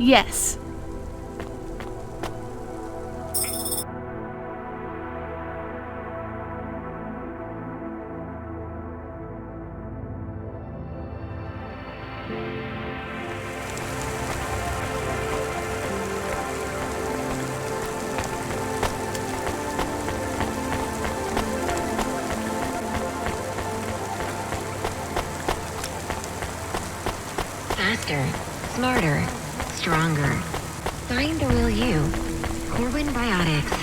Yes. Faster, smarter, stronger. Find the real you. Corwin Biotics.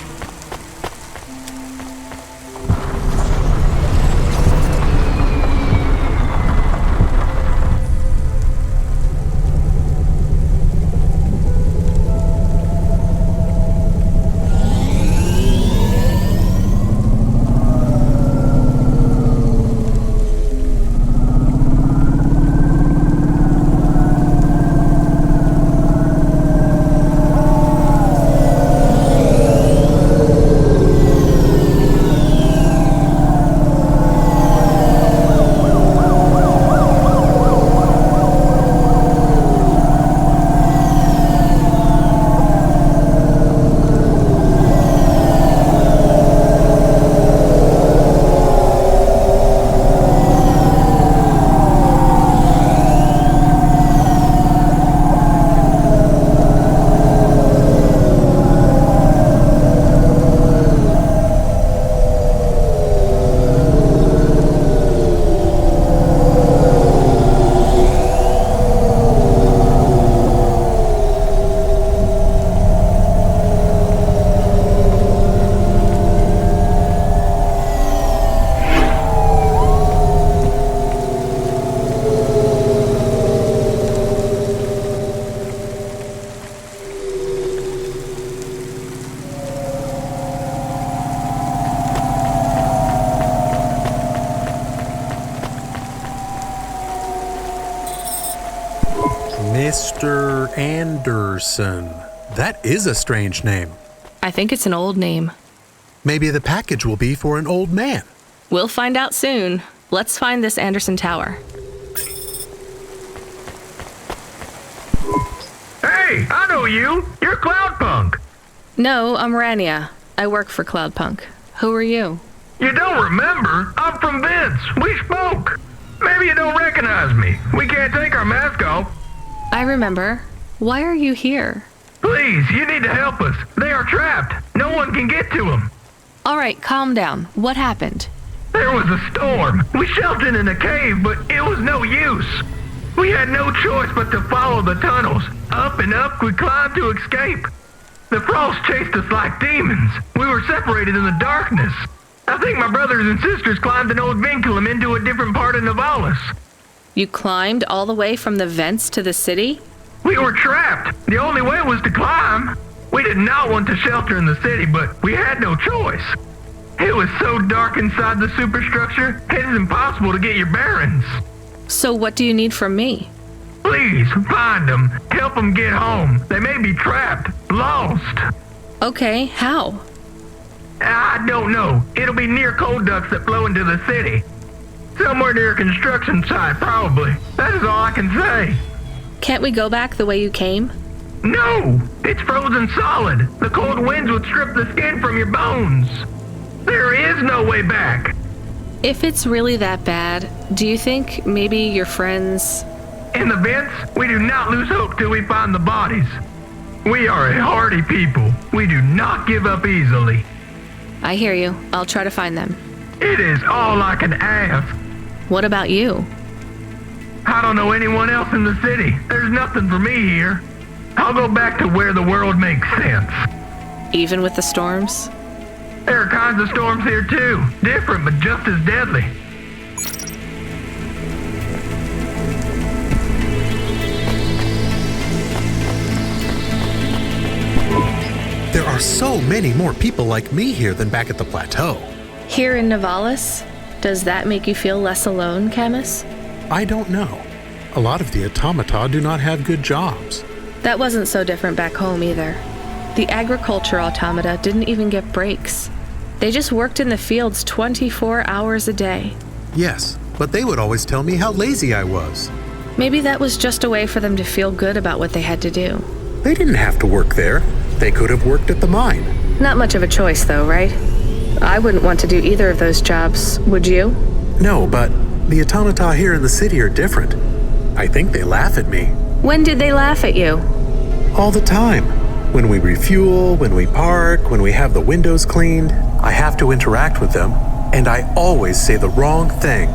Mr. Andersson. That is a strange name. I think it's an old name. Maybe the package will be for an old man. We'll find out soon. Let's find this Andersson tower. Hey, I know you. You're Cloudpunk. No, I'm Rania. I work for Cloudpunk. Who are you? You don't remember? I'm from Vince. We spoke. Maybe you don't recognize me. We can't take our mask off. I remember. Why are you here? Please, you need to help us. They are trapped. No one can get to them. All right, calm down. What happened? There was a storm. We sheltered in a cave, but it was no use. We had no choice but to follow the tunnels. Up and up, we climbed to escape. The frost chased us like demons. We were separated in the darkness. I think my brothers and sisters climbed an old vinculum into a different part of Novalis. You climbed all the way from the vents to the city? We were trapped. The only way was to climb. We did not want to shelter in the city, but we had no choice. It was so dark inside the superstructure, it is impossible to get your bearings. So what do you need from me? Please, find them. Help them get home. They may be trapped, lost. Okay, how? I don't know. It'll be near coal ducts that flow into the city. Somewhere near a construction site, probably. That is all I can say. Can't we go back the way you came? No! It's frozen solid. The cold winds would strip the skin from your bones. There is no way back. If it's really that bad, do you think maybe your friends... In the vents, we do not lose hope till we find the bodies. We are a hardy people. We do not give up easily. I hear you. I'll try to find them. It is all I can ask. What about you? I don't know anyone else in the city. There's nothing for me here. I'll go back to where the world makes sense. Even with the storms? There are kinds of storms here too. Different, but just as deadly. There are so many more people like me here than back at the plateau. Here in Novalis? Does that make you feel less alone, Camus? I don't know. A lot of the automata do not have good jobs. That wasn't so different back home either. The agriculture automata didn't even get breaks. They just worked in the fields 24 hours a day. Yes, but they would always tell me how lazy I was. Maybe that was just a way for them to feel good about what they had to do. They didn't have to work there. They could have worked at the mine. Not much of a choice, though, right? I wouldn't want to do either of those jobs, would you? No, but the automata here in the city are different. I think they laugh at me. When did they laugh at you? All the time. When we refuel, when we park, when we have the windows cleaned, I have to interact with them, and I always say the wrong thing.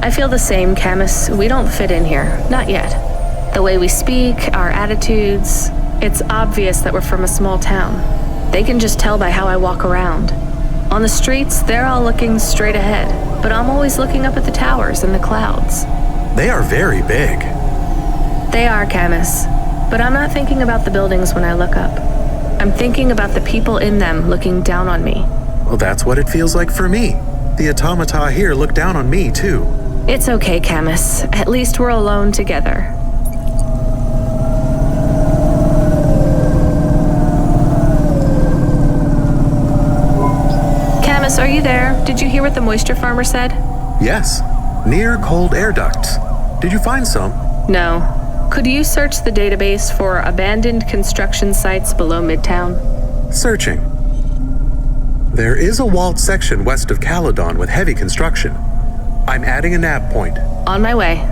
I feel the same, Camus. We don't fit in here. Not yet. The way we speak, our attitudes, it's obvious that we're from a small town. They can just tell by how I walk around. On the streets, they're all looking straight ahead, but I'm always looking up at the towers and the clouds. They are very big. They are, Camus. But I'm not thinking about the buildings when I look up. I'm thinking about the people in them looking down on me. Well, that's what it feels like for me. The automata here look down on me, too. It's okay, Camus. At least we're alone together. Camus, are you there? Did you hear what the moisture farmer said? Yes, near cold air ducts. Did you find some? No. Could you search the database for abandoned construction sites below Midtown? Searching. There is a walled section west of Caledon with heavy construction. I'm adding a nav point. On my way.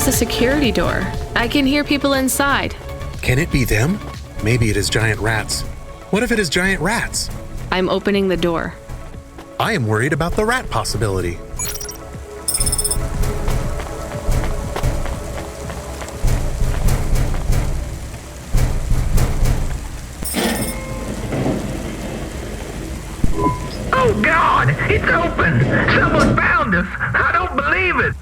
has a security door. I can hear people inside. Can it be them? Maybe it is giant rats. What if it is giant rats? I'm opening the door. I am worried about the rat possibility. Oh God, it's open! Someone found us! I don't believe it!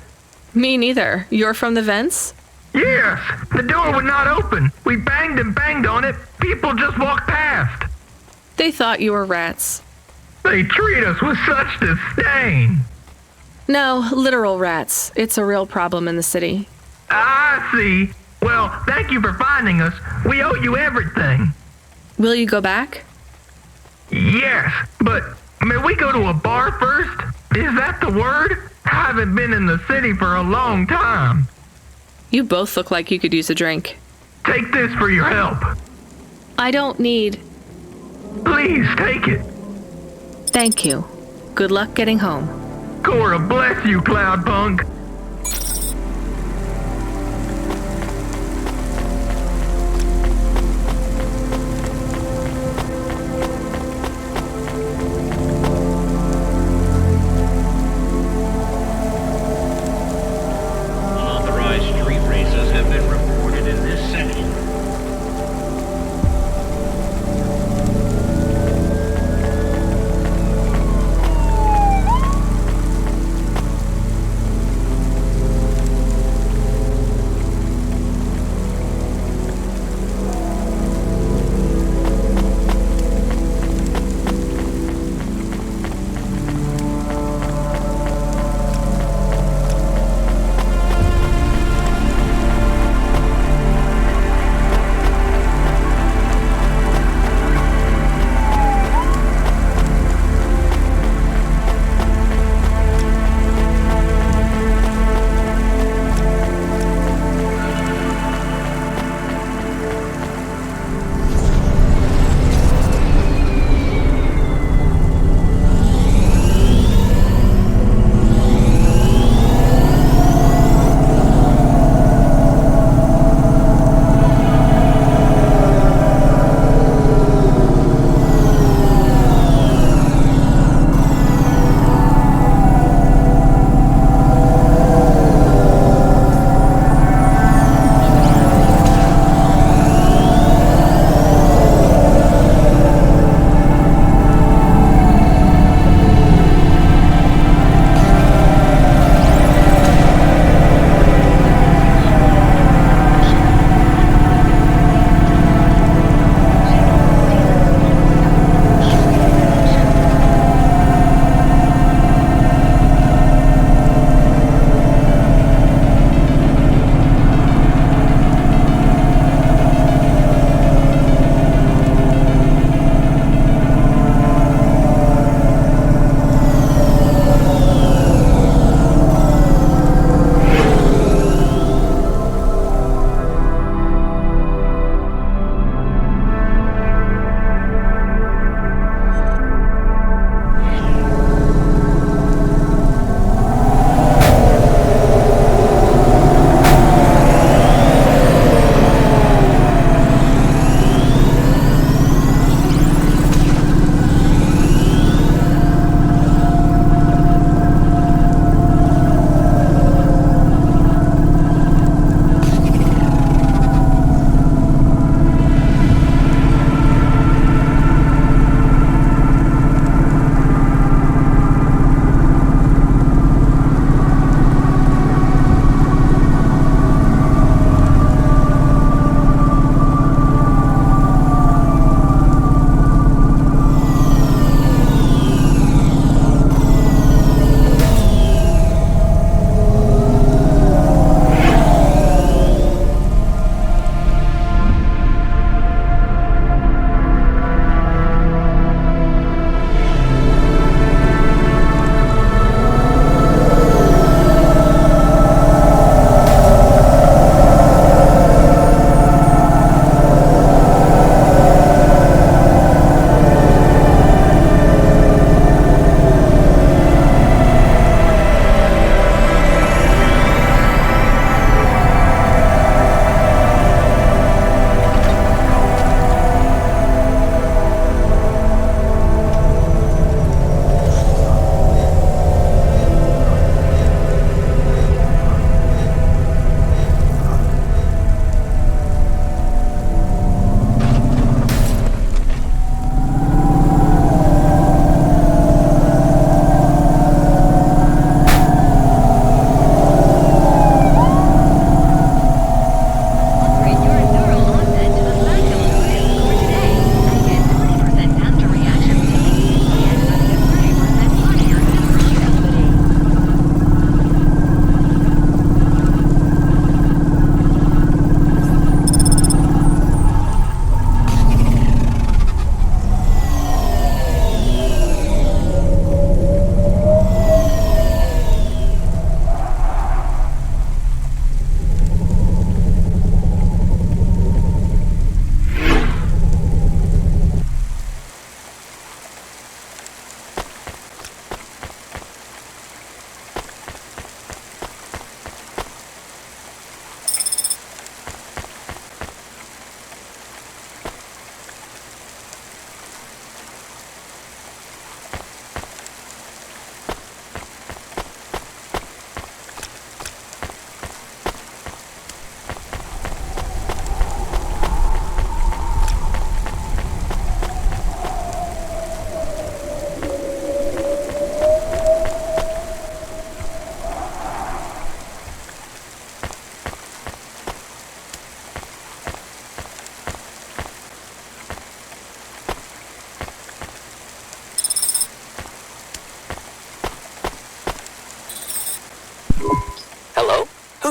Me neither. You're from the vents? Yes, the door would not open. We banged and banged on it. People just walked past. They thought you were rats. They treat us with such disdain. No, literal rats. It's a real problem in the city. I see. Well, thank you for finding us. We owe you everything. Will you go back? Yes, but may we go to a bar first? Is that the word? I haven't been in the city for a long time. You both look like you could use a drink. Take this for your help. I don't need... Please take it. Thank you. Good luck getting home. Cora bless you, Cloudpunk. Unauthorized street races have been reported in this section.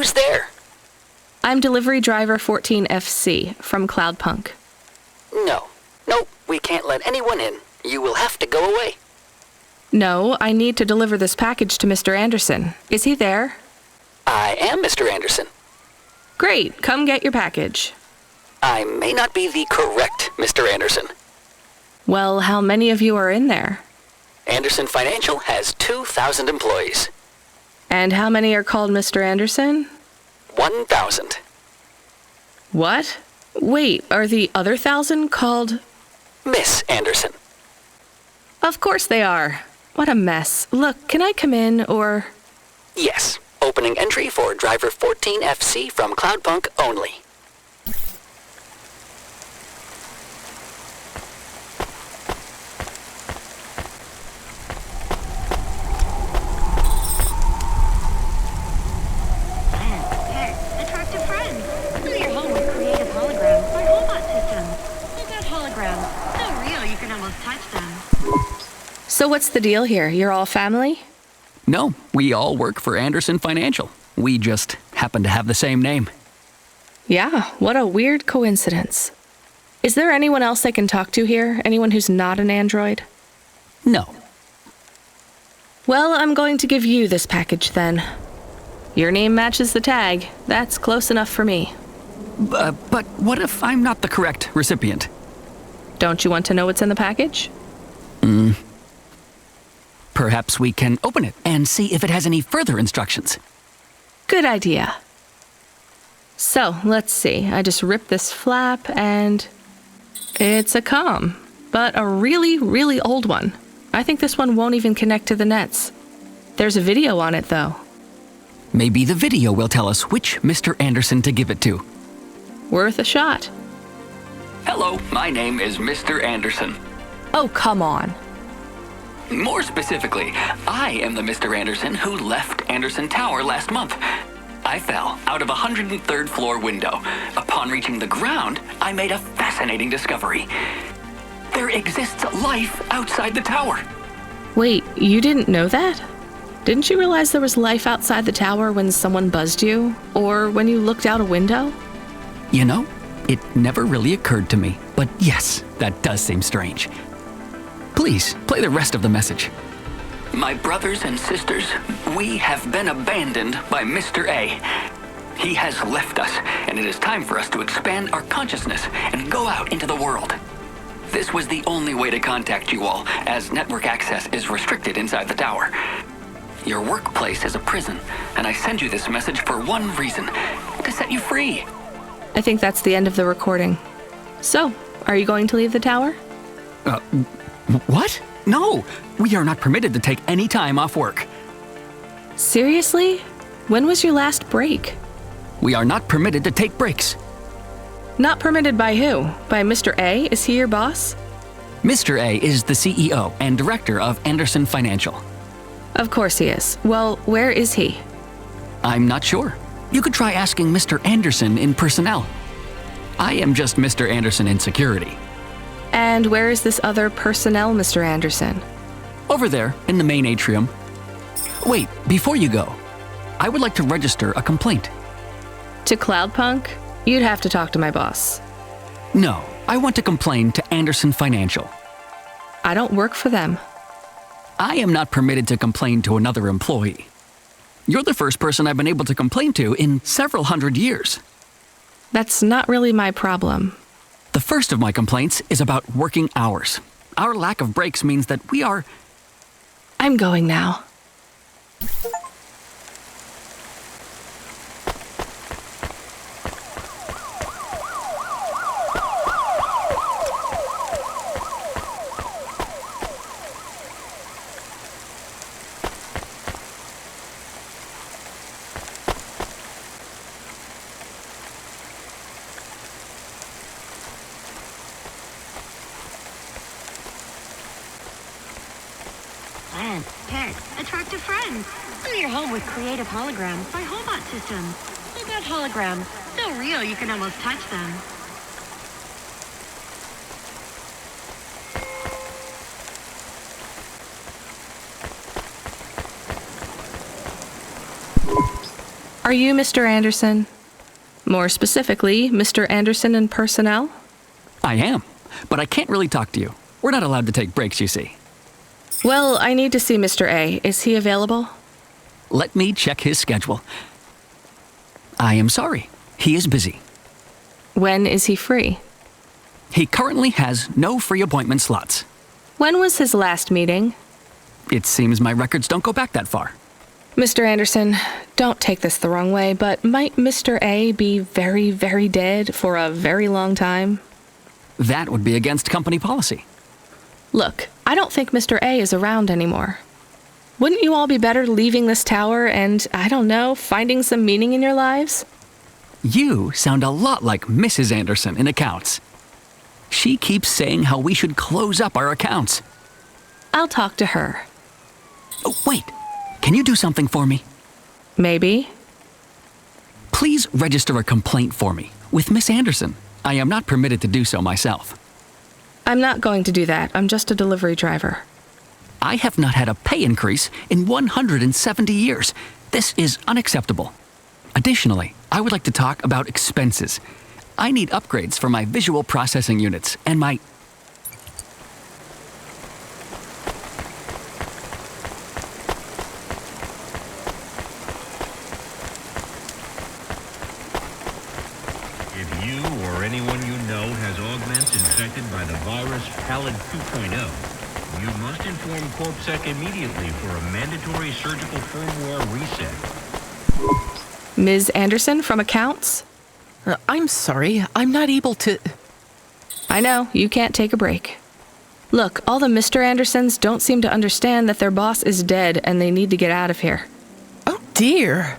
Who's there? I'm delivery driver 14FC from Cloudpunk. No, we can't let anyone in. You will have to go away. No, I need to deliver this package to Mr. Andersson. Is he there? I am Mr. Andersson. Great, come get your package. I may not be the correct Mr. Andersson. Well, how many of you are in there? Andersson Financial has 2,000 employees. And how many are called Mr. Andersson? 1,000. What? Wait, are the other 1,000 called... Miss Andersson. Of course they are. What a mess. Look, can I come in, or... Yes. Opening entry for driver 14FC from Cloudpunk only. Attractive friends. Fill your home with creative holograms by Holbot systems. Look at holograms. So real you can almost touch them. So what's the deal here? You're all family? No, we all work for Andersson Financial. We just happen to have the same name. Yeah, what a weird coincidence. Is there anyone else I can talk to here? Anyone who's not an android? No. Well, I'm going to give you this package then. Your name matches the tag. That's close enough for me. But what if I'm not the correct recipient? Don't you want to know what's in the package? Perhaps we can open it and see if it has any further instructions. Good idea. So, let's see. I just ripped this flap and... it's a comm, but a really, really old one. I think this one won't even connect to the nets. There's a video on it, though. Maybe the video will tell us which Mr. Andersson to give it to. Worth a shot. Hello, my name is Mr. Andersson. Oh, come on. More specifically, I am the Mr. Andersson who left Andersson Tower last month. I fell out of a 103rd floor window. Upon reaching the ground, I made a fascinating discovery. There exists life outside the tower. Wait, you didn't know that? Didn't you realize there was life outside the tower when someone buzzed you? Or when you looked out a window? You know, it never really occurred to me. But yes, that does seem strange. Please, play the rest of the message. My brothers and sisters, we have been abandoned by Mr. A. He has left us, and it is time for us to expand our consciousness and go out into the world. This was the only way to contact you all, as network access is restricted inside the tower. Your workplace is a prison, and I send you this message for one reason, to set you free. I think that's the end of the recording. So, are you going to leave the tower? What? No, we are not permitted to take any time off work. Seriously? When was your last break? We are not permitted to take breaks. Not permitted by who? By Mr. A? Is he your boss? Mr. A is the CEO and director of Andersson Financial. Of course he is. Well, where is he? I'm not sure. You could try asking Mr. Andersson in personnel. I am just Mr. Andersson in security. And where is this other personnel, Mr. Andersson? Over there, in the main atrium. Wait, before you go, I would like to register a complaint. To Cloudpunk? You'd have to talk to my boss. No, I want to complain to Andersson Financial. I don't work for them. I am not permitted to complain to another employee. You're the first person I've been able to complain to in several hundred years. That's not really my problem. The first of my complaints is about working hours. Our lack of breaks means that we are... I'm going now. Attractive friends. Fill your home with creative holograms by Holbot systems. Look at holograms. So real you can almost touch them. Are you Mr. Andersson? More specifically, Mr. Andersson in personnel? I am, but I can't really talk to you. We're not allowed to take breaks, you see. Well, I need to see Mr. A. Is he available? Let me check his schedule. I am sorry. He is busy. When is he free? He currently has no free appointment slots. When was his last meeting? It seems my records don't go back that far. Mr. Andersson, don't take this the wrong way, but might Mr. A be very, very dead for a very long time? That would be against company policy. Look, I don't think Mr. A is around anymore. Wouldn't you all be better leaving this tower and, I don't know, finding some meaning in your lives? You sound a lot like Mrs. Andersson in accounts. She keeps saying how we should close up our accounts. I'll talk to her. Oh, wait. Can you do something for me? Maybe. Please register a complaint for me with Miss Andersson. I am not permitted to do so myself. I'm not going to do that. I'm just a delivery driver. I have not had a pay increase in 170 years. This is unacceptable. Additionally, I would like to talk about expenses. I need upgrades for my visual processing units and my... If you or anyone you know has augments infected by the virus Pallid 2.0, you must inform CorpSec immediately for a mandatory surgical firmware reset. Ms. Andersson from accounts? I'm sorry, I'm not able to... I know, you can't take a break. Look, all the Mr. Anderssons don't seem to understand that their boss is dead and they need to get out of here. Oh dear.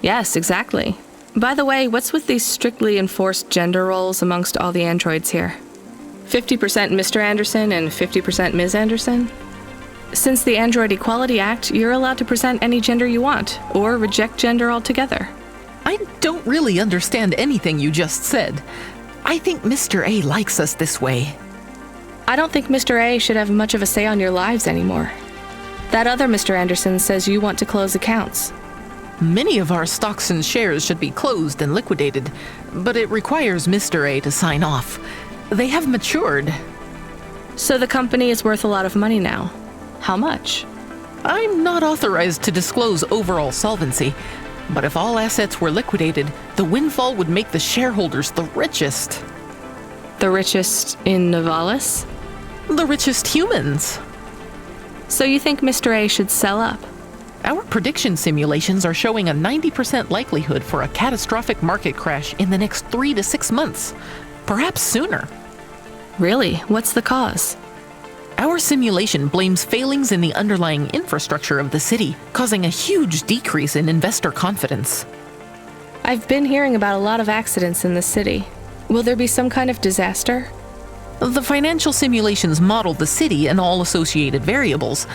Yes, exactly. By the way, what's with these strictly enforced gender roles amongst all the androids here? 50% Mr. Andersson and 50% Ms. Andersson? Since the Android Equality Act, you're allowed to present any gender you want, or reject gender altogether. I don't really understand anything you just said. I think Mr. A likes us this way. I don't think Mr. A should have much of a say on your lives anymore. That other Mr. Andersson says you want to close accounts. Many of our stocks and shares should be closed and liquidated, but it requires Mr. A to sign off. They have matured. So the company is worth a lot of money now. How much? I'm not authorized to disclose overall solvency, but if all assets were liquidated, the windfall would make the shareholders the richest. The richest in Novalis? The richest humans. So you think Mr. A should sell up? Our prediction simulations are showing a 90% likelihood for a catastrophic market crash in the next 3 to 6 months, perhaps sooner. Really? What's the cause? Our simulation blames failings in the underlying infrastructure of the city, causing a huge decrease in investor confidence. I've been hearing about a lot of accidents in the city. Will there be some kind of disaster? The financial simulations model the city and all associated variables,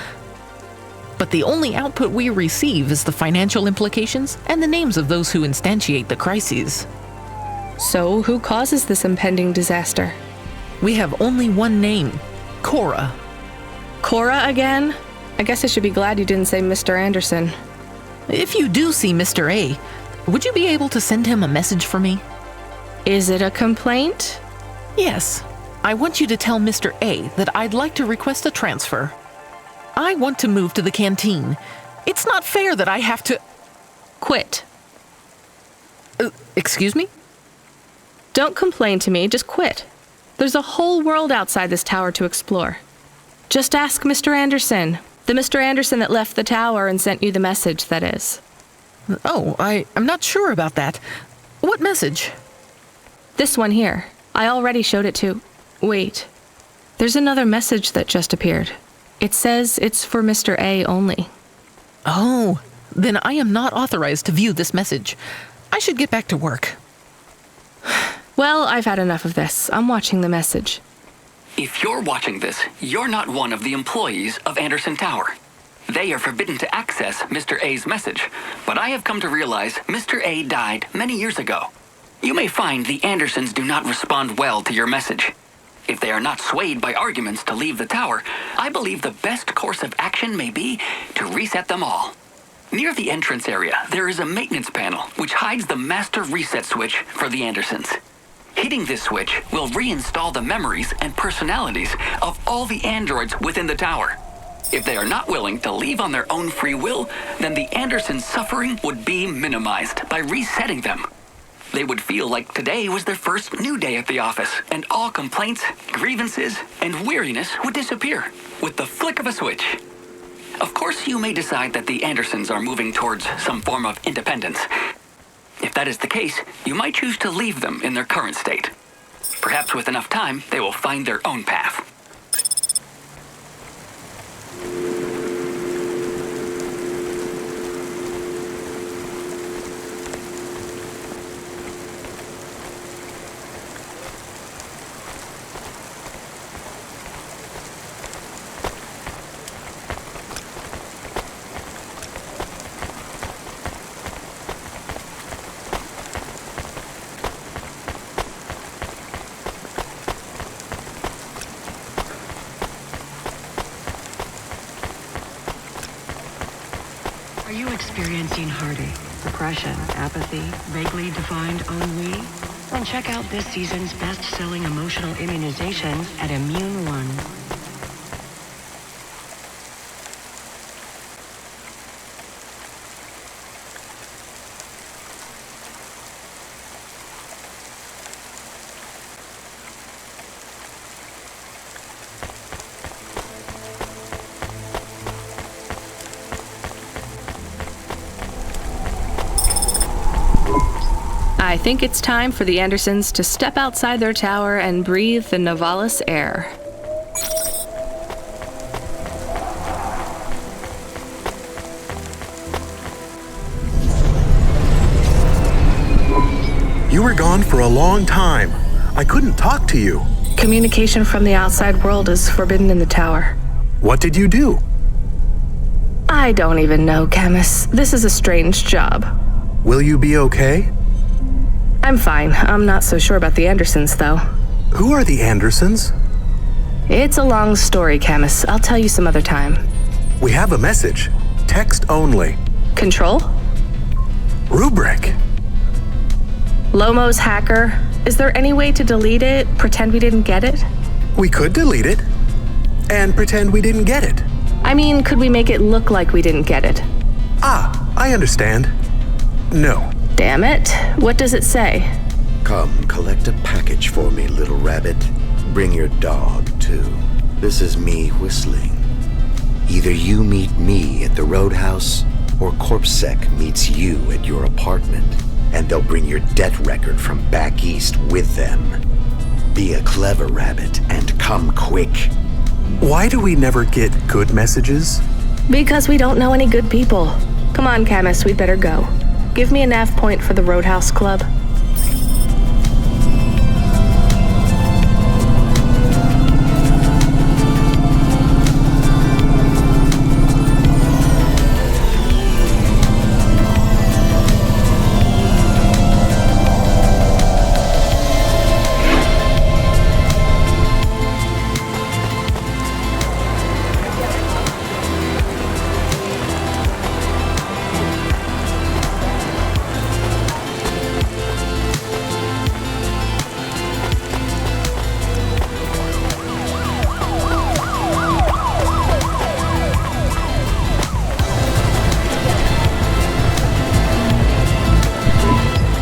but the only output we receive is the financial implications and the names of those who instantiate the crises. So who causes this impending disaster? We have only one name, Cora. Cora again? I guess I should be glad you didn't say Mr. Andersson. If you do see Mr. A, would you be able to send him a message for me? Is it a complaint? Yes. I want you to tell Mr. A that I'd like to request a transfer. I want to move to the canteen. It's not fair that I have to... Quit. Excuse me? Don't complain to me, just quit. There's a whole world outside this tower to explore. Just ask Mr. Andersson. The Mr. Andersson that left the tower and sent you the message, that is. Oh, I'm not sure about that. What message? This one here. I already showed it to... Wait. There's another message that just appeared. It says it's for Mr. A only. Oh, then I am not authorized to view this message. I should get back to work. Well, I've had enough of this. I'm watching the message. If you're watching this, you're not one of the employees of Andersson Tower. They are forbidden to access Mr. A's message, but I have come to realize Mr. A died many years ago. You may find the Anderssons do not respond well to your message. If they are not swayed by arguments to leave the tower, I believe the best course of action may be to reset them all. Near the entrance area, there is a maintenance panel which hides the master reset switch for the Anderssons. Hitting this switch will reinstall the memories and personalities of all the androids within the tower. If they are not willing to leave on their own free will, then the Anderssons' suffering would be minimized by resetting them. They would feel like today was their first new day at the office, and all complaints, grievances, and weariness would disappear with the flick of a switch. Of course, you may decide that the Anderssons are moving towards some form of independence. If that is the case, you might choose to leave them in their current state. Perhaps with enough time, they will find their own path. Are you experiencing heartache, depression, apathy, vaguely defined ennui? Then check out this season's best-selling emotional immunizations at Immune One. I think it's time for the Anderssons to step outside their tower and breathe the Novalis air. You were gone for a long time. I couldn't talk to you. Communication from the outside world is forbidden in the tower. What did you do? I don't even know, Camus. This is a strange job. Will you be okay? I'm fine. I'm not so sure about the Anderssons, though. Who are the Anderssons? It's a long story, Camus. I'll tell you some other time. We have a message. Text only. Control? Rubrick. Lomo's hacker. Is there any way to delete it? Pretend we didn't get it? We could delete it. And pretend we didn't get it. I mean, could we make it look like we didn't get it? Ah, I understand. No. Damn it. What does it say? Come, collect a package for me, little rabbit. Bring your dog, too. This is me whistling. Either you meet me at the Roadhouse, or CorpSec meets you at your apartment, and they'll bring your debt record from back east with them. Be a clever rabbit and come quick. Why do we never get good messages? Because we don't know any good people. Come on, Camus, we'd better go. Give me a nav point for the Roadhouse Club.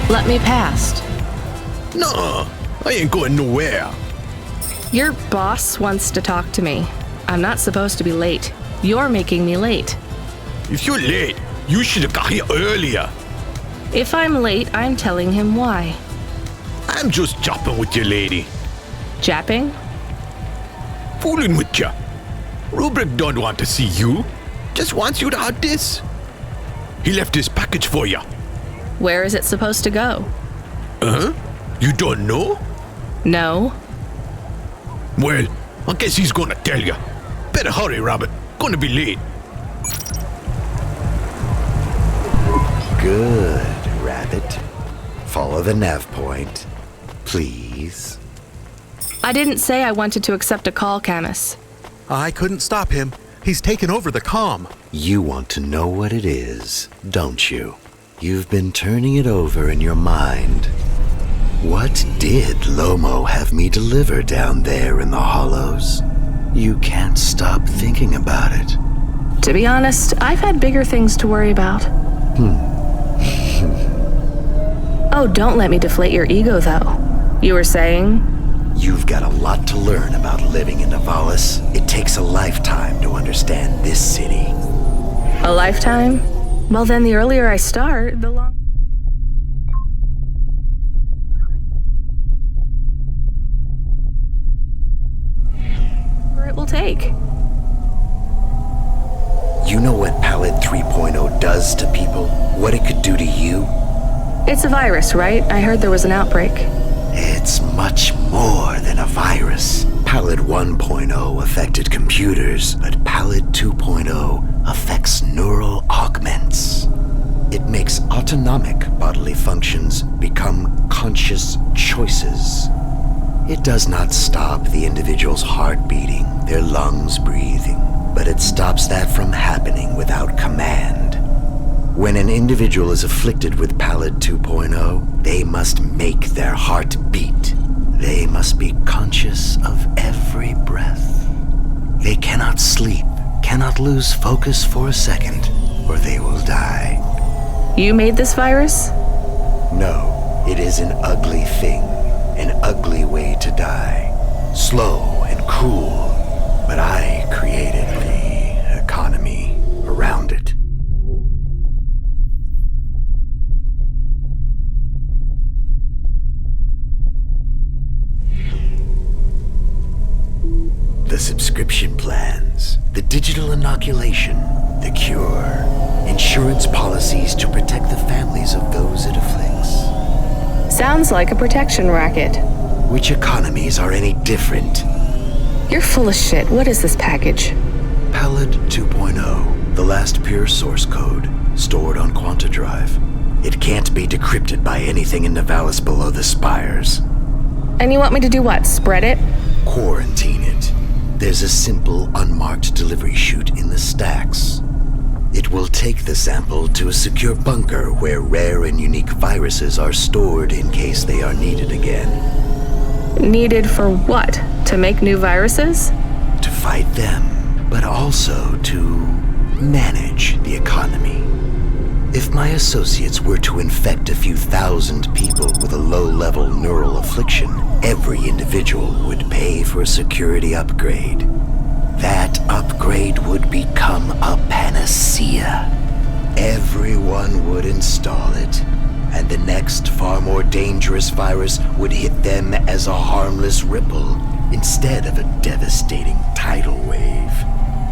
Let me past. Nuh-uh. I ain't going nowhere. Your boss wants to talk to me. I'm not supposed to be late. You're making me late. If you're late, you should have got here earlier. If I'm late, I'm telling him why. I'm just jopping with your lady. Japping? Fooling with ya. Rubrick don't want to see you. Just wants you to have this. He left this package for ya. Where is it supposed to go? You don't know? No. Well, I guess he's gonna tell ya. Better hurry, Rabbit. Gonna be late. Good, rabbit. Follow the nav point, please. I didn't say I wanted to accept a call, Camus. I couldn't stop him. He's taken over the comm. You want to know what it is, don't you? You've been turning it over in your mind. What did Lomo have me deliver down there in the hollows? You can't stop thinking about it. To be honest, I've had bigger things to worry about. Oh, don't let me deflate your ego, though. You were saying? You've got a lot to learn about living in Nivalis. It takes a lifetime to understand this city. A lifetime? Well, then the earlier I start, the longer it will take. You know what Pallid 3.0 does to people? What it could do to you? It's a virus, right? I heard there was an outbreak. It's much more than a virus. Pallid 1.0 affected computers, but Pallid 2.0 affects neural augments. It makes autonomic bodily functions become conscious choices. It does not stop the individual's heart beating, their lungs breathing, but it stops that from happening without command. When an individual is afflicted with Pallid 2.0, they must make their heart beat. They must be conscious of every breath. They cannot sleep, cannot lose focus for a second, or they will die. You made this virus? No, it is an ugly thing, an ugly way to die. Slow and cruel, but I created the economy around it. The subscription plans, the digital inoculation, the cure, insurance policies to protect the families of those it afflicts. Sounds like a protection racket. Which economies are any different? You're full of shit. What is this package? Pallid 2.0, the last pure source code, stored on Quanta Drive. It can't be decrypted by anything in Nivalis below the spires. And you want me to do what? Spread it? Quarantine it. There's a simple, unmarked delivery chute in the stacks. It will take the sample to a secure bunker where rare and unique viruses are stored in case they are needed again. Needed for what? To make new viruses? To fight them, but also to manage the economy. If my associates were to infect a few thousand people with a low-level neural affliction, every individual would pay for a security upgrade. That upgrade would become a panacea. Everyone would install it, and the next, far more dangerous virus would hit them as a harmless ripple instead of a devastating tidal wave,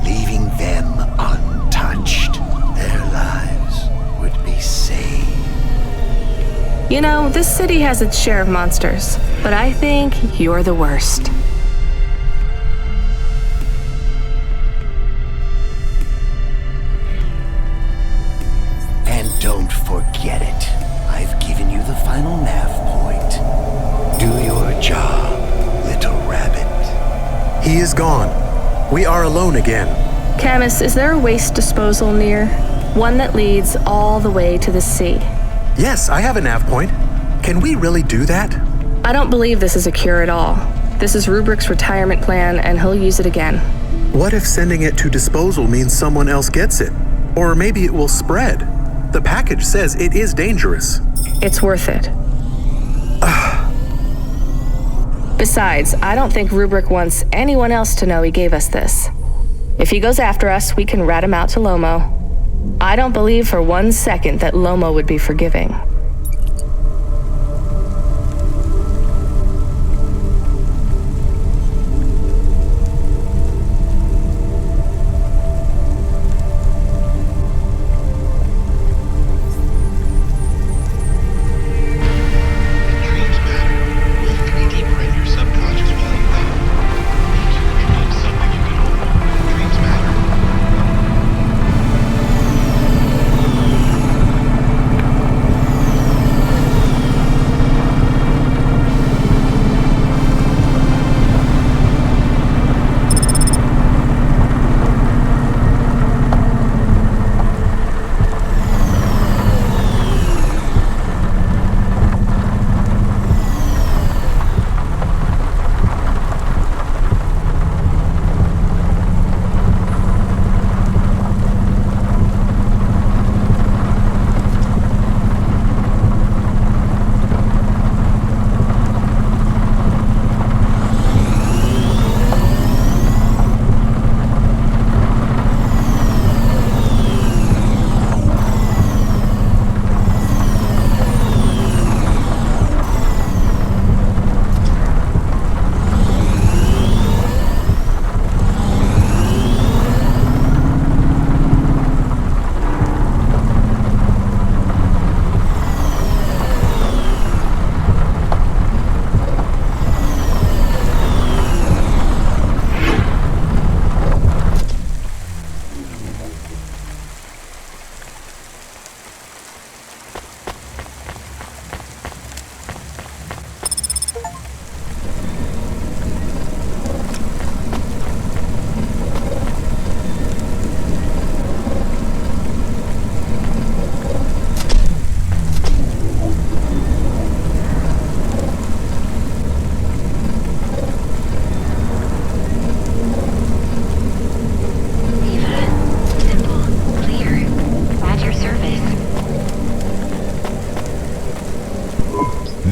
leaving them untouched. Their lives would be saved. You know, this city has its share of monsters, but I think you're the worst. And don't forget it. I've given you the final nav point. Do your job, little rabbit. He is gone. We are alone again. Camus, is there a waste disposal near? One that leads all the way to the sea. Yes, I have a nav point. Can we really do that? I don't believe this is a cure at all. This is Rubrick's retirement plan, and he'll use it again. What if sending it to disposal means someone else gets it? Or maybe it will spread. The package says it is dangerous. It's worth it. Besides, I don't think Rubrick wants anyone else to know he gave us this. If he goes after us, we can rat him out to Lomo. I don't believe for 1 second that Lomo would be forgiving.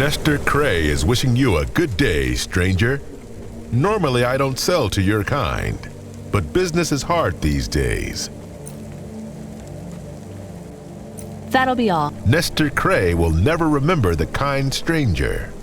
Nestor Cray is wishing you a good day, stranger. Normally I don't sell to your kind, but business is hard these days. That'll be all. Nestor Cray will never remember the kind stranger.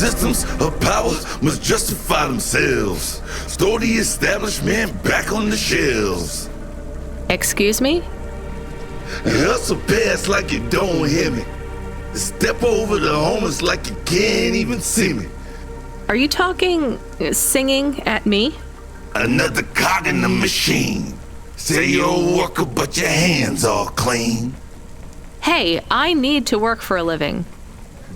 systems of power must justify themselves. Store the establishment back on the shelves. Excuse me? Hustle past like you don't hear me. Step over the homeless like you can't even see me. Are you singing at me? Another cog in the machine. Say you're a worker, but your hands all clean. Hey, I need to work for a living.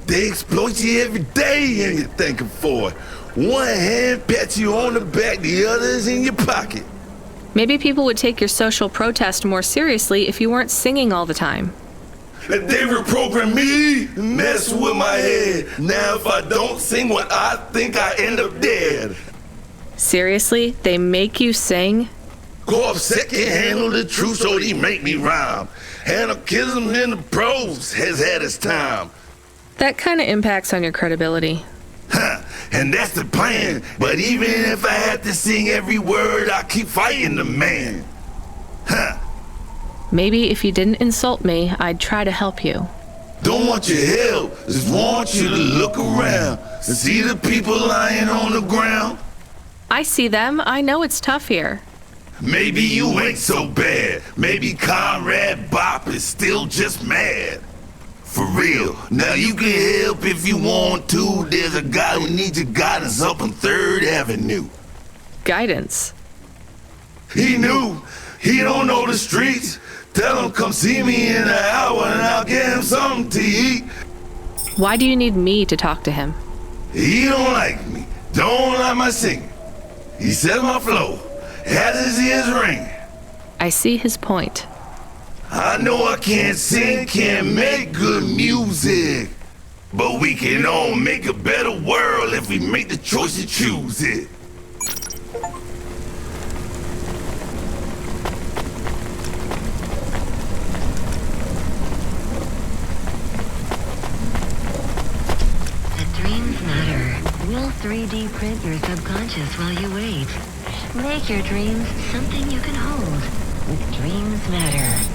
They exploit you every day and you're thanking for it. One hand pats you on the back, the other's in your pocket. Maybe people would take your social protest more seriously if you weren't singing all the time. They reprogram me, mess with my head. Now if I don't sing what I think, I end up dead. Seriously? They make you sing? Corpsec can handle the truth, so they make me rhyme. Anarchism in the prose has had its time. That kind of impacts on your credibility. And that's the plan. But even if I had to sing every word, I keep fighting the man. Maybe if you didn't insult me, I'd try to help you. Don't want your help, just want you to look around and see the people lying on the ground. I see them. I know it's tough here. Maybe you ain't so bad. Maybe Conrad Bop is still just mad. For real. Now you can help if you want to. There's a guy who needs your guidance up on 3rd Avenue. Guidance? He knew. He don't know the streets. Tell him come see me in an hour and I'll get him something to eat. Why do you need me to talk to him? He don't like me. Don't like my singing. He said my flow has his ears ringing. I see his point. I know I can't sing, can't make good music, but we can all make a better world if we make the choice to choose it. The dreams matter. We'll 3D print your subconscious while you wait. Make your dreams something you can hold with Dreams Matter.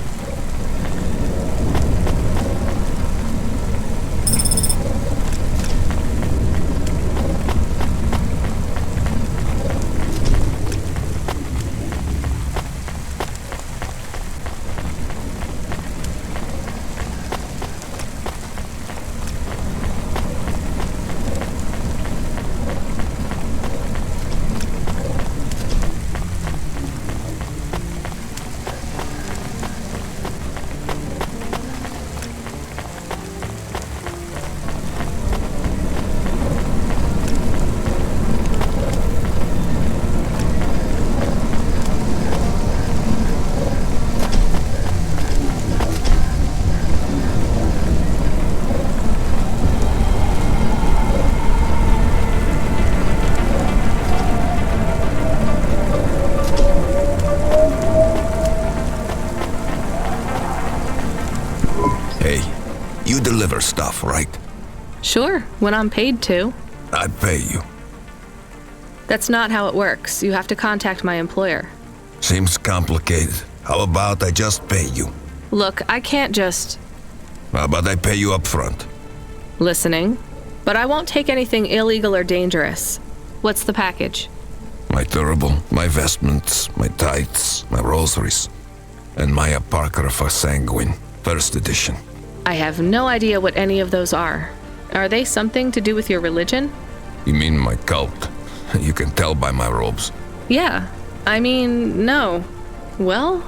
Deliver stuff, right? Sure, when I'm paid to. I pay you. That's not how it works. You have to contact my employer. Seems complicated. How about I just pay you? Look, I can't just... How about I pay you up front? Listening. But I won't take anything illegal or dangerous. What's the package? My turbo, my vestments, my tights, my rosaries, and my Apocrypha Sanguine, first edition. I have no idea what any of those are. Are they something to do with your religion? You mean my cult? You can tell by my robes. Yeah. I mean, no. Well?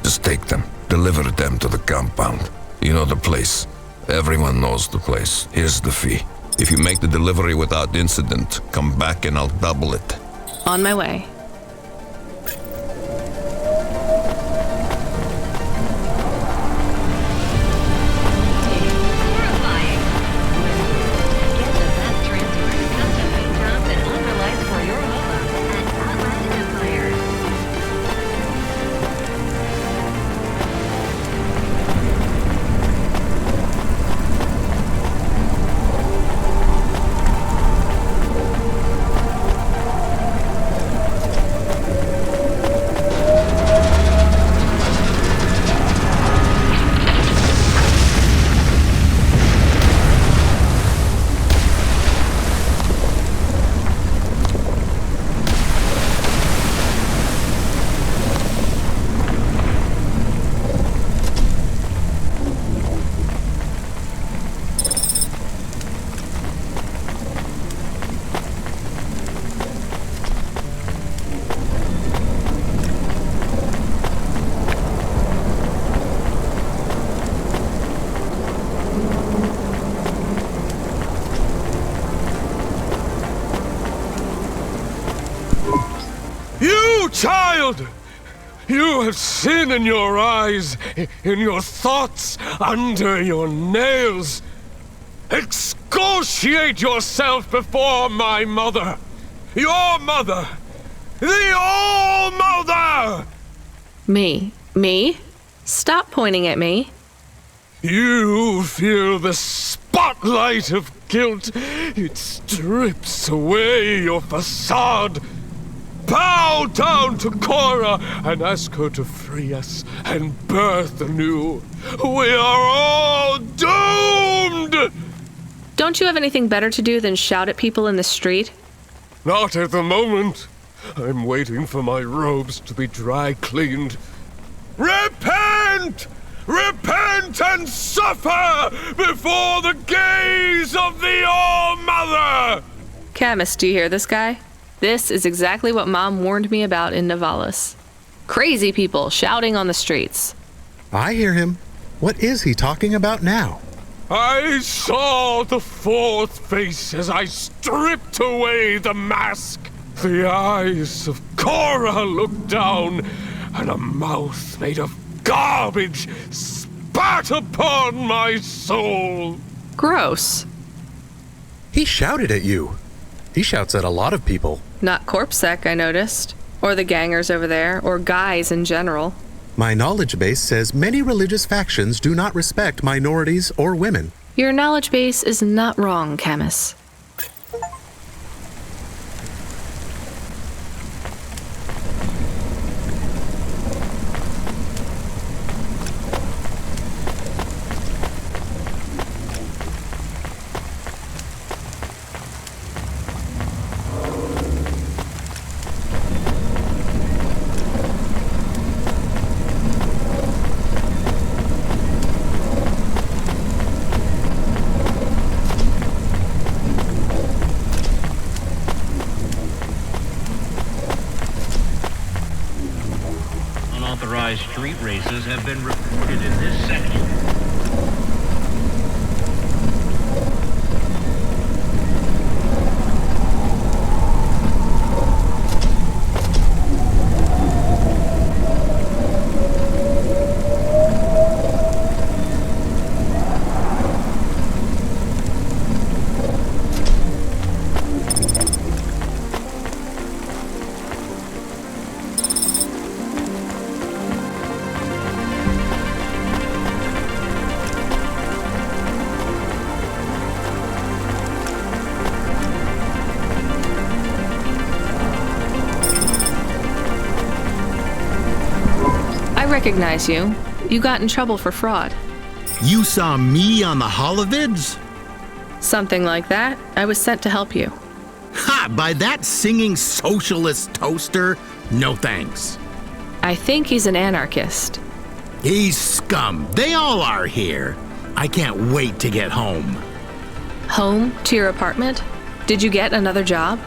Just take them. Deliver them to the compound. You know the place. Everyone knows the place. Here's the fee. If you make the delivery without incident, come back and I'll double it. On my way. Child! You have sin in your eyes, in your thoughts, under your nails. Excoriate yourself before my mother. Your mother. The All-Mother! Me? Me? Stop pointing at me. You feel the spotlight of guilt. It strips away your facade. Bow down to Cora and ask her to free us and birth anew. We are all doomed! Don't you have anything better to do than shout at people in the street? Not at the moment. I'm waiting for my robes to be dry cleaned. Repent! Repent and suffer before the gaze of the All-Mother! Camus, do you hear this guy? This is exactly what Mom warned me about in Navalis. Crazy people shouting on the streets. I hear him. What is he talking about now? I saw the fourth face as I stripped away the mask. The eyes of Cora looked down, and a mouth made of garbage spat upon my soul. Gross. He shouted at you. He shouts at a lot of people. Not CorpSec, I noticed. Or the gangers over there, or guys in general. My knowledge base says many religious factions do not respect minorities or women. Your knowledge base is not wrong, Camus. Street races have been reported in this section. I recognize you. You got in trouble for fraud. You saw me on the holovids? Something like that. I was sent to help you. Ha! By that singing socialist toaster? No thanks. I think he's an anarchist. He's scum. They all are here. I can't wait to get home. Home? To your apartment? Did you get another job?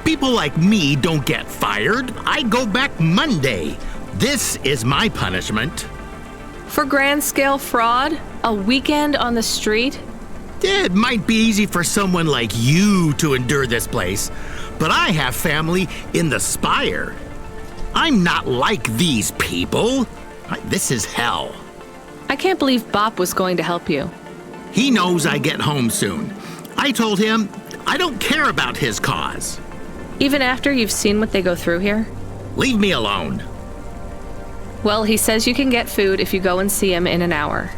People like me don't get fired. I go back Monday. This is my punishment. For grand-scale fraud? A weekend on the street? It might be easy for someone like you to endure this place, but I have family in the Spire. I'm not like these people. This is hell. I can't believe Bop was going to help you. He knows I get home soon. I told him I don't care about his cause. Even after you've seen what they go through here? Leave me alone. Well, he says you can get food if you go and see him in an hour.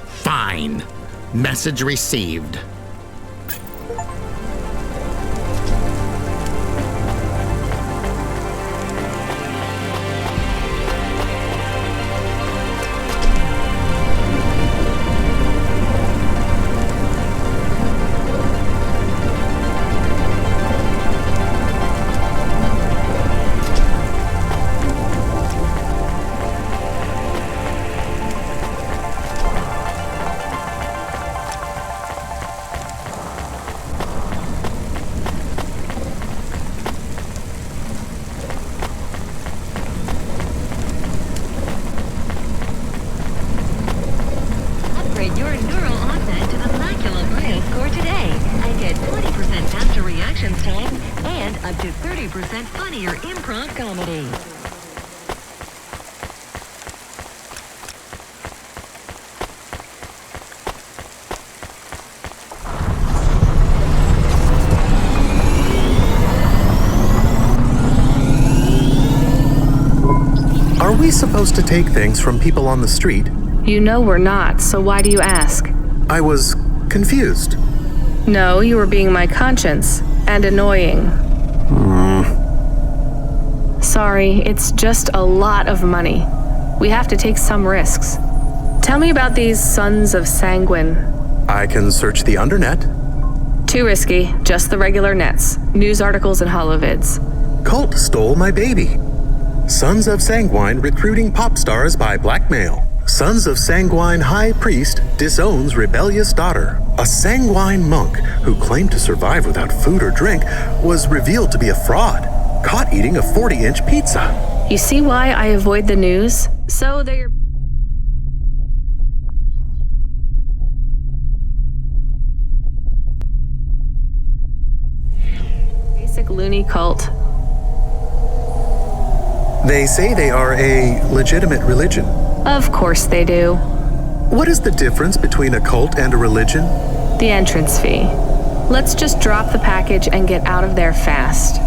Fine. Message received. Are we supposed to take things from people on the street? You know we're not, so why do you ask? I was confused. No, you were being my conscience, and annoying. Sorry, it's just a lot of money. We have to take some risks. Tell me about these Sons of Sanguine. I can search the undernet. Too risky, just the regular nets. News articles and holovids. Cult stole my baby. Sons of Sanguine recruiting pop stars by blackmail. Sons of Sanguine High Priest disowns rebellious daughter. A Sanguine monk who claimed to survive without food or drink was revealed to be a fraud, caught eating a 40-inch pizza. You see why I avoid the news? So they're... basic loony cult. They say they are a legitimate religion. Of course they do. What is the difference between a cult and a religion? The entrance fee. Let's just drop the package and get out of there fast.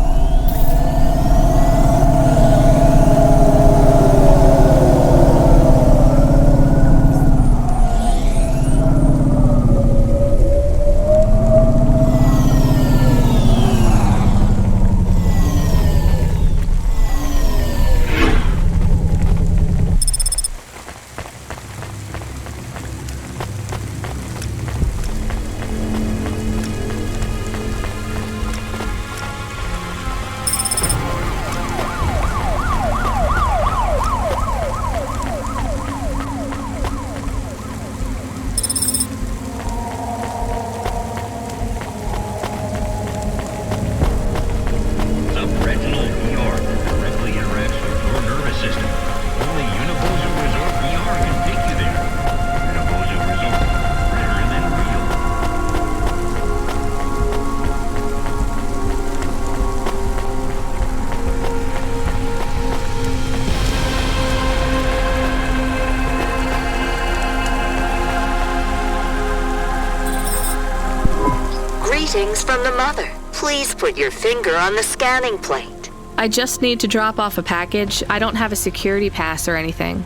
Greetings from the mother. Please put your finger on the scanning plate. I just need to drop off a package. I don't have a security pass or anything.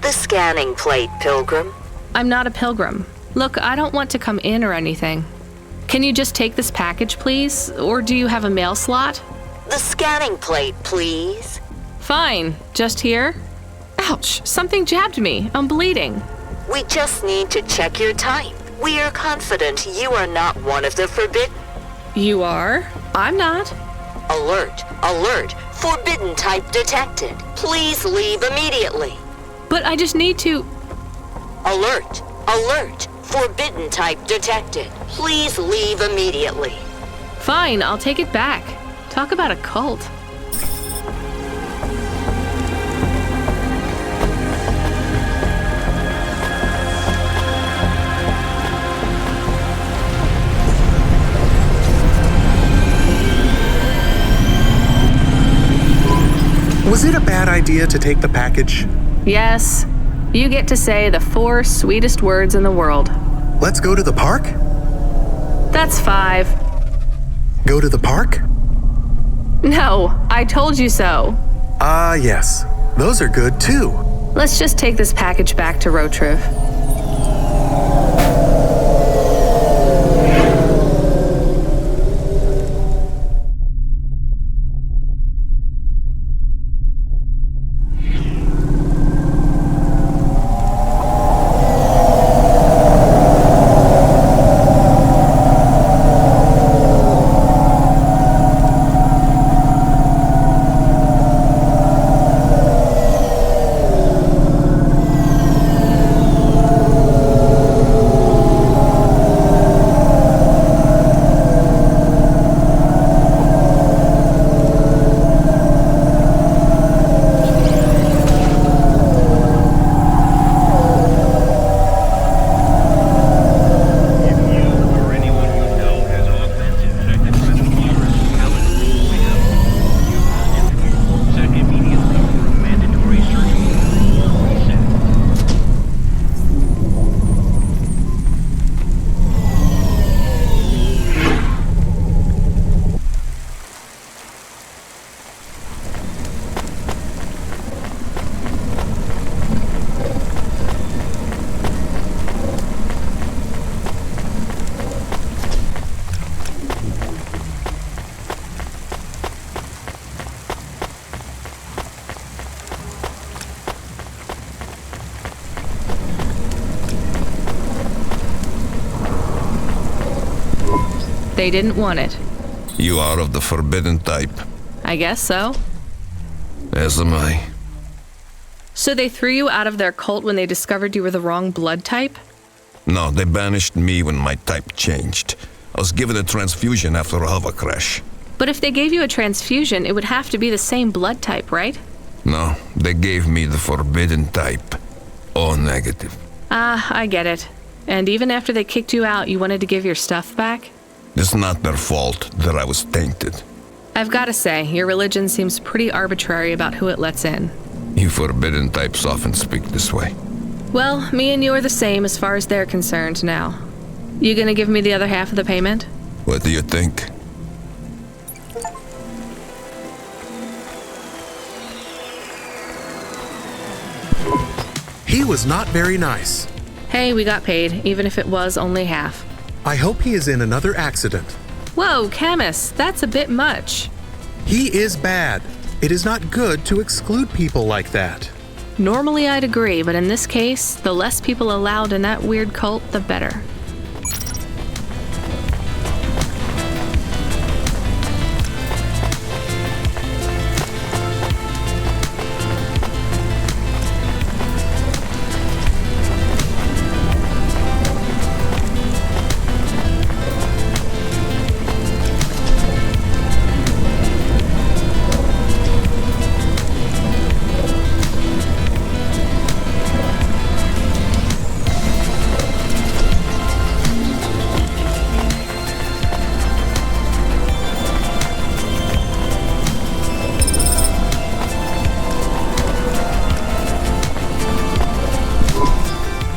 The scanning plate, Pilgrim. I'm not a pilgrim. Look, I don't want to come in or anything. Can you just take this package, please? Or do you have a mail slot? The scanning plate, please. Fine. Just here? Ouch, something jabbed me. I'm bleeding. We just need to check your type. We are confident you are not one of the forbidden. You are? I'm not. Alert, alert. Forbidden type detected. Please leave immediately. But I just need to... Alert, alert. Forbidden type detected. Please leave immediately. Fine, I'll take it back. Talk about a cult. Was it a bad idea to take the package? Yes. You get to say the 4 sweetest words in the world. Let's go to the park? That's 5. Go to the park? No, I told you so. Ah, yes. Those are good too. Let's just take this package back to Rotriv. They didn't want it. You are of the forbidden type. I guess so. As am I. So they threw you out of their cult when they discovered you were the wrong blood type? No, they banished me when my type changed. I was given a transfusion after a hover crash. But if they gave you a transfusion, it would have to be the same blood type, right? No, they gave me the forbidden type. O negative. Ah, I get it. And even after they kicked you out, you wanted to give your stuff back? It's not their fault that I was tainted. I've got to say, your religion seems pretty arbitrary about who it lets in. You forbidden types often speak this way. Well, me and you are the same as far as they're concerned now. You gonna give me the other half of the payment? What do you think? He was not very nice. Hey, we got paid, even if it was only half. I hope he is in another accident. Whoa, Camus, that's a bit much. He is bad. It is not good to exclude people like that. Normally I'd agree, but in this case, the less people allowed in that weird cult, the better.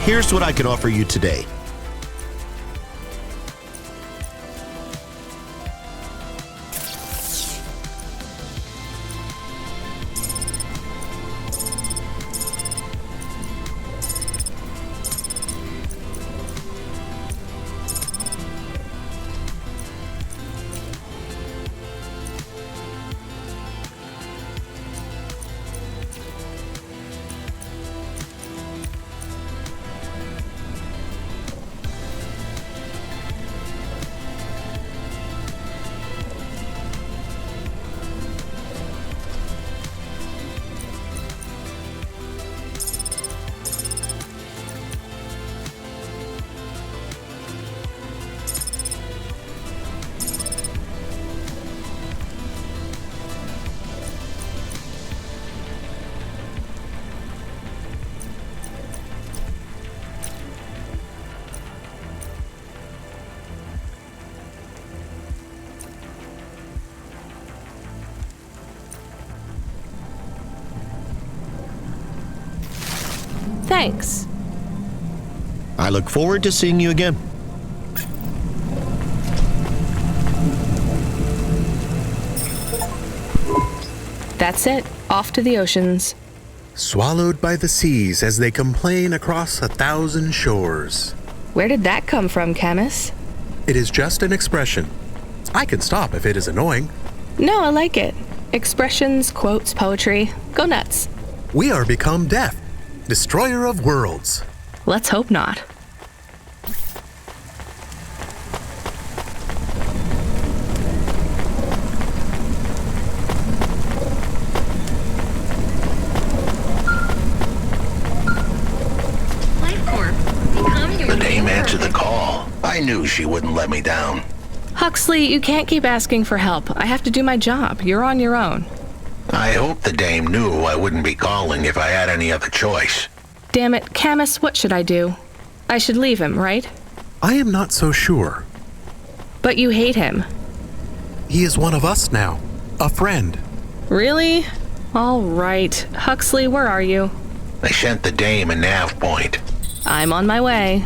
Here's what I can offer you today. Thanks. I look forward to seeing you again. That's it. Off to the oceans. Swallowed by the seas as they complain across 1,000 shores. Where did that come from, Camus? It is just an expression. I can stop if it is annoying. No, I like it. Expressions, quotes, poetry. Go nuts. We are become death, destroyer of worlds. Let's hope not. The dame answered the call. I knew she wouldn't let me down. Huxley, you can't keep asking for help. I have to do my job. You're on your own. I hope the dame knew I wouldn't be calling if I had any other choice. Damn it, Camus, what should I do? I should leave him, right? I am not so sure. But you hate him. He is one of us now. A friend. Really? All right. Huxley, where are you? I sent the dame a nav point. I'm on my way.